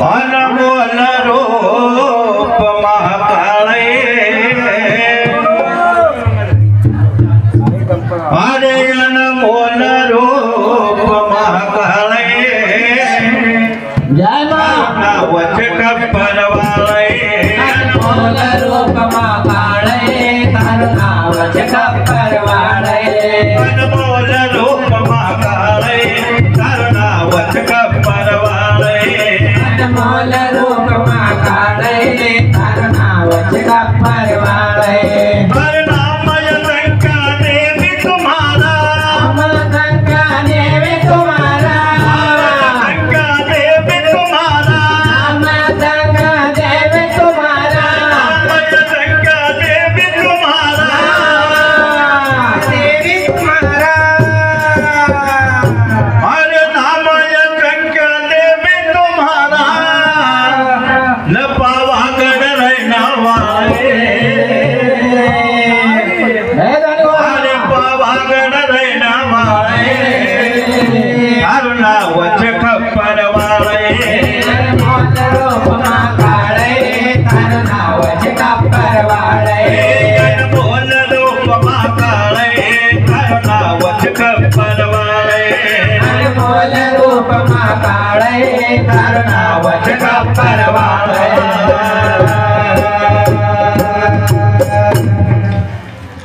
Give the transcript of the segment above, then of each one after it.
अनमोल रूप महाकाळे अरे अनमोल रूप महाकाळे जय मां वच कपरवाळे अनमोल रूप महाकाळे करुणा वच कपरवाळे अनमोल रूप महाकाळे करुणा वच कपरवाळे अनमोल रूप महाकाळे करुणा वच कपरवाळे नामय संका देवी तुम्हारा संका देवी तुम्हारा संका देवी तुम्हारा संका देवी तुम्हारा नामय संका देवी तुम्हारा देवी तुम्हारा अरे नामय संका देवी तुम्हारा न पावागढ़ रहना वाले अरे पावागढ़ रहना वाले करुणा वच खप्पर वाले अनमोल रूप महाकाळे करुणा वच कपरवाळे अनमोल रूप महाकाळे करुणा वच खप्पर वाले अनमोल रूप महाकाळे करुणा वच कपरवाळे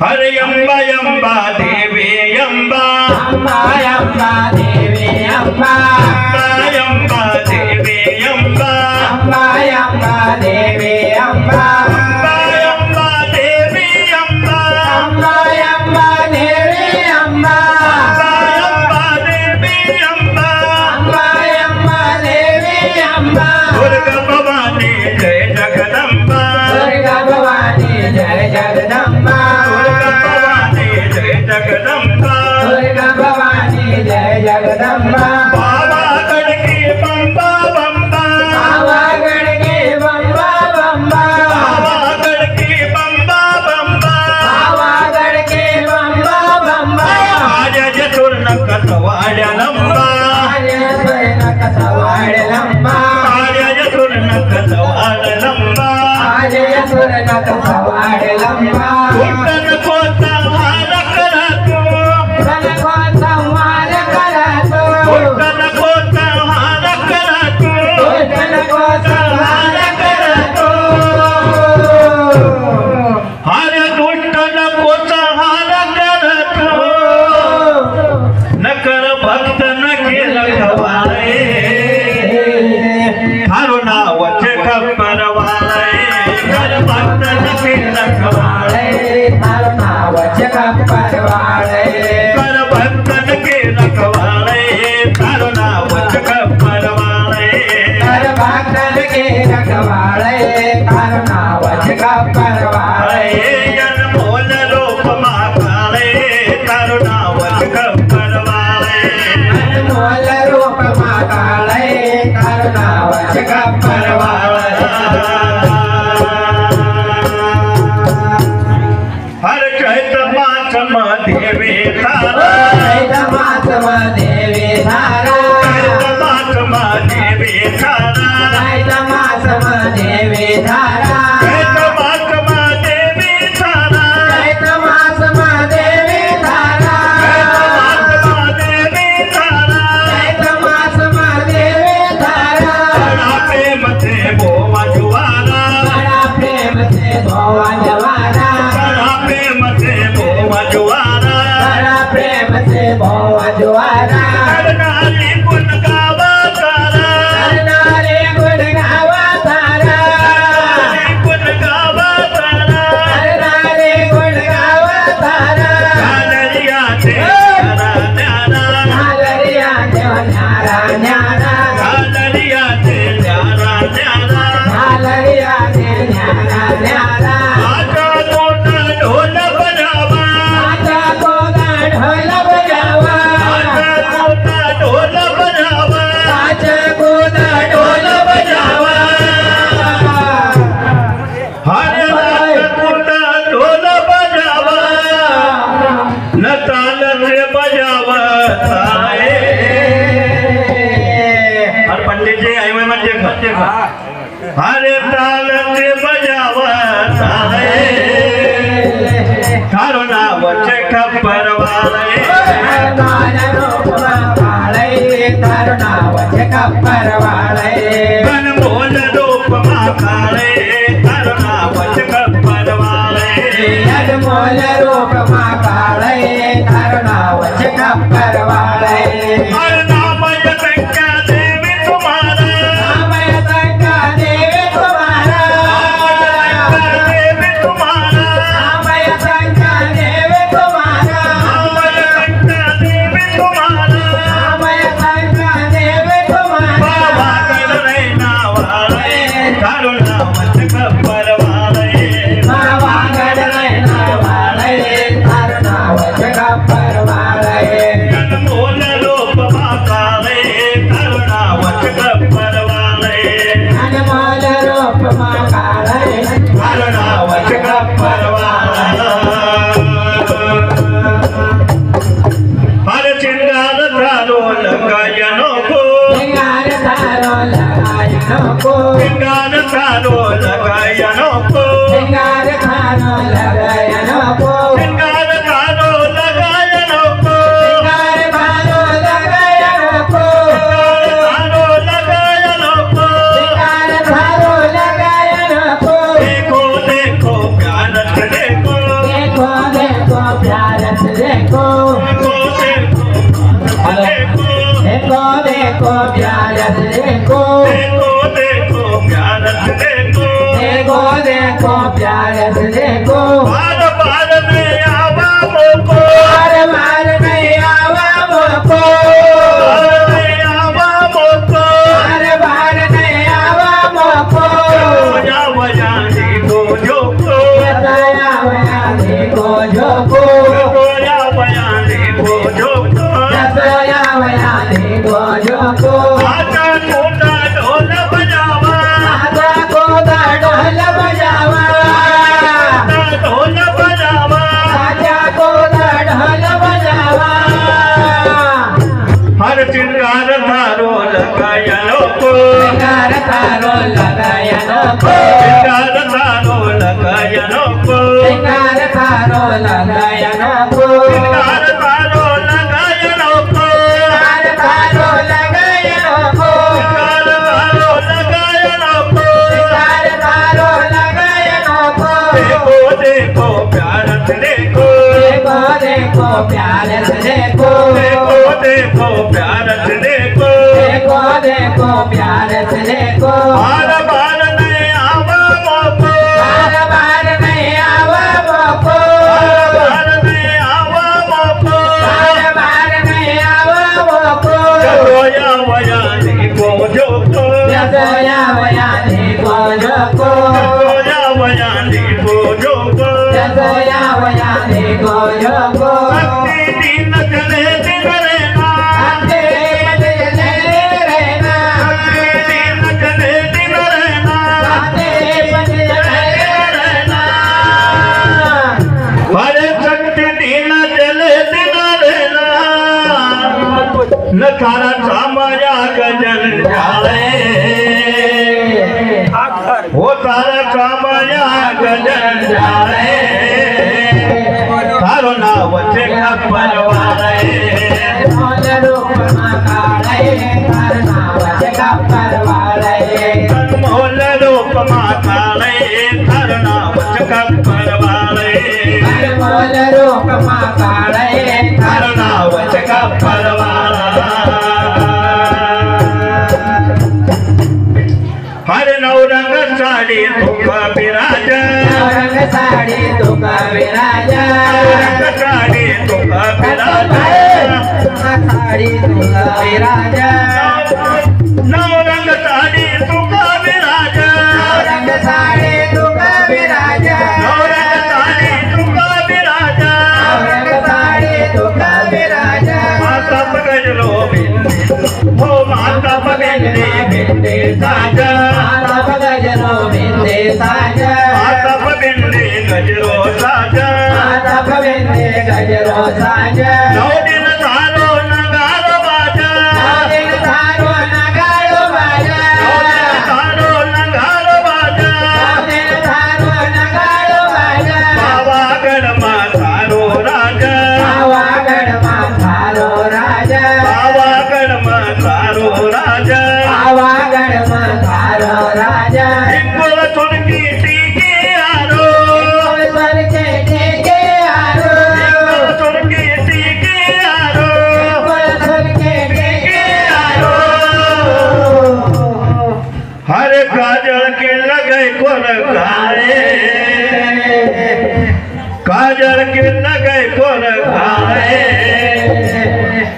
हरे अम्बा अम्बा देवी अम्बा अम्बा अम्बा देवी अम्बा अम्बा देवी अम्बा अम्बा अम्बा देवी अम्बा अम्बा देवी अम्बा अम्बा अम्बा देवी अम्बा अम्बा देवी अम्बा अम्बा अम्बा देवी अम्बा दुर्गा भवानी जय जगदम्बा दुर्गा भवानी जय जगदम्बा दुर्गा भवानी जय जगदम्बा दुर्गा भवानी जय जगदम्बा पावागढ़ की बम्बा बम्बा पावागढ़ के बम्बा बम्बा पावागढ़ की बम्बा बम्बा पावागढ़ के बम्बा बम्बा आज जसुर कसवाड़ लंबा आर्य स्वर्ण कसवाड़ लंबा आज जसुर कसवाड़ लंबा आर्य स्वर्ण कसवाड़ लंबा उठन को संहार करा तू धन को संहार करा तो उठन को संहार करा तू धन को संहार करा तो हर दुष्टन को संहार करा तू न कर भक्त न के रखवाले करुणा वच खप्पर वाले कर भक्त न के रखवाले करुणा वच कपरवाळे कर भक्तन के रखवाले करुणा वच खप्पर वाले कर भक्तन के रखवाळे करुणा वच कपरवाळे अनमोल रूप महाकाळे करुणा वच खप्पर वाले अनमोल रूप महाकाळे करुणा वच कपरवाळे हर चैत मास देवी तारा मास देवी धारा चैत मास देवी तारा मास देवी धारा चैत मास देवी तारा मास देवी धारा चैत देवी तारा मास देवी धारा बड़ा प्रेम से बोवा जुआरा बड़ा प्रेम से भोवा जवाना बड़ा प्रेम से बोवा जुआरा बड़ा प्रेम से भोवा जवाना नारी गुण गावा तारा नारे गुण गावा तारा गुण गावा तारा नारे गुण गावा तारा कालरिया से न्यारा न्यारा नागरिया देव न्यारा न्यारा कालरिया से न्यारा न्यारा नागरिया देव न्यारा न्यारा आजा कोटा ढोल बजावा आजा को ढोल बजावा आजा कोटा ढोल बजावा आजा को ढोल बजावा हरे कोटा ढोल बजावा न ताल से बजावा ताए परवाले हनुमान रूप महाकाले करुणावश परवाले अनमोल रूप महाकाले करुणावश परवाले अनमोल रूप महाकाले करुणावश परवाले नामय संख्या देवी तुम्हारा नामय संख्या देवी तुम्हारा देवी तुम्हारा नामय संख्या देवी तुम्हारा नामय संख्या देवी तुम्हारा नामय संख्या देवी तुम्हारा बाबा करे नावाले करुणावश परवाले बाबा गणनावाले करुणावश परवाले अनमोल रूप महाकाले करुणावश परवाले अनमोल रूप महाकाले करुणावश परवाला हर चिंगार धारो लगायनो को सिंगार धारो लगायनो को चिंगार धारो लगायनो को सिंगार धारो लगायनो को चिंगार धारो लगायनो को सिंगार धारो लगायनो को धारो लगायनो को सिंगार धारो लगायनो को देखो देखो प्यार से देखो देखो देखो प्यार से देखो देखो देखो देखो देखो प्यार से देखो देखो देखो प्यार से देखो देखो देखो प्यार से देखो बार बार में आवा मोको बार बार नहीं आवा मोको बार में आवा मोको बार बार नहीं आवा मोको वया वया देखो जोको बताया वया देखो जोको वया वया देखो जोको बताया वया देखो जोको आजा कोटा ढोल बजावा आजा को ढोल बजावा ढोल बजावा आजा को ढोल बजावा हर चिंगार धारो लगायनो को सिंगार तारो लगायनो को चिंगार धारो लगायनो को सिंगार तारो लगायनो को चिंगार धारो लगायनो को सिंगार तारो लगायनो को चिंगार धारो लगायनो को सिंगार तारो लगायनो को देखो देखो प्यार से देखो देखो देखो प्यार से देखो देखो देखो प्यार से देखो देखो देखो प्यार से देखो बार बार नहीं आवा मोको बार बार नहीं आवा मोको बार नहीं आवा मोको बार बार नहीं आवा मोको वया वया देखो जोको जगोया वया देखो जोको वया वया देखो जोको जगोया वया देखो जोको भक्ति दिन चले दिन रहना आते बदले रहना भक्ति दिन चले दिन रहना आते बदले रहना हरे शक्ति दिन चले दिन रहना न थारा सामया गजन जाए वो तारा सामया गजन जाए तारो नाव से परवाले मोल रूप महाकाले करनावश परवाले मोल रूप महाकाले करनावश परवाले मोल रूप महाकाले करनावश परवाला हर नवरंग साड़ी तुक विराज रंग साड़ी तुका विराजा रंग साड़ी तुक विराज साड़ी तुका विराजा नवरंग साड़ी तुक विराज रंग साड़ी तुका विराजा नवरंग साड़ी तुक विराज रंग साड़ी तुका विराजा माता पगलो बिंदी हो माता पगली बिंदी साजा माता गजरो बिंदे साजा माता पगली गजरो साजा माता बिंदे गजरो साजा नौ दिन थारो नगार बाजा नौ दिन थारो नगाड़ो बाजा नौ दिन थारो नगार बाजा नौ दिन थारो नगाड़ो बाजा बाबा गढ़ मा थारो राजा बाबा તારો રાજા પાવાગઢમાં તારો રાજા એકલ સુરકી ટીકી આરો સરકે ટેકે આરો એકલ સુરકી ટીકી આરો સરકે ટેકે આરો हर काजल के लगे कोन घाए काजल के लगे कोन घाए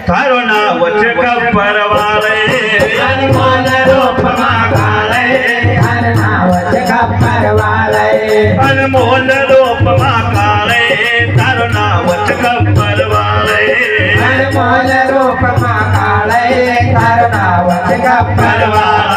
थारो नाम कब्बर वाले अनमोल रूप महाकाले हर नाम कब्बर वाले अनमोल रूप महाकाले थारो नाम कब्बर वाले अनमोल रूप महाकाले हर नाम कब्बर वाले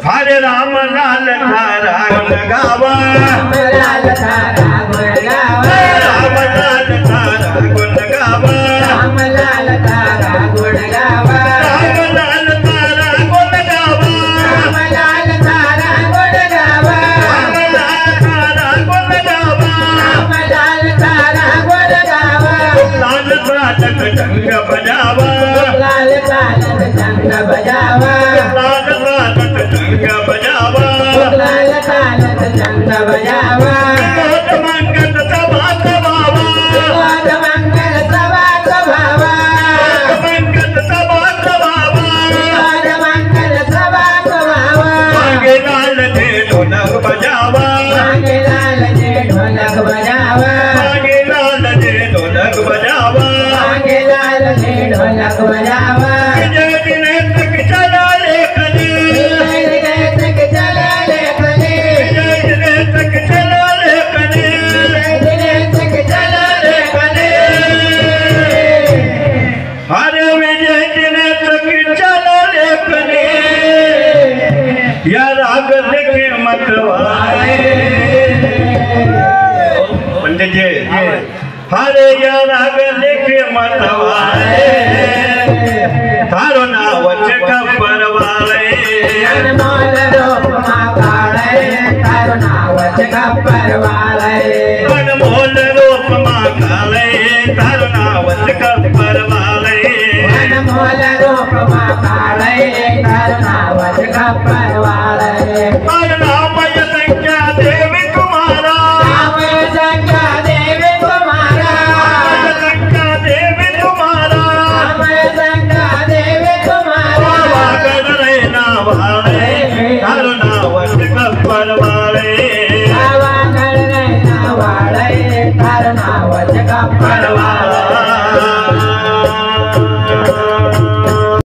हरे राम लाल थारा गुण गावा राम लाल थारा गुण गावा राम लाल थारा गुण गावा राम लाल थारा गुण गावा राम लाल थारा गुण गावा राम लाल थारा गुण गावा राम लाल थारा गुण गावा राम लाल थारा गुण गावा लाल बालक ढंग बजावा लाल बालक ढंग बजावा लाल बालक ढंग बजावा लाल बालक ढंग बजावा लोक मंगल सभा सभावा लोक मंगल सभा सभावा लोक मंगल सभा सभावा लोक मंगल सभा सभावा मांगे लाल ने ढोलक बजावा मांगे लाल ने ढोलक बजावा मांगे लाल ने ढोलक बजावा मांगे लाल ने ढोलक बजावा विजय दिने तक चला लेखनी विजय तक चला लेखनी विजय दिने तक चला लेखनी विजय तक चला लेखनी हरे विजय दिने तक चला लेखनी या राग लिखे मतवाए पंडित जी हरे या राग लिखे मतवाए थारो नाम कब्बर वाले अनमोल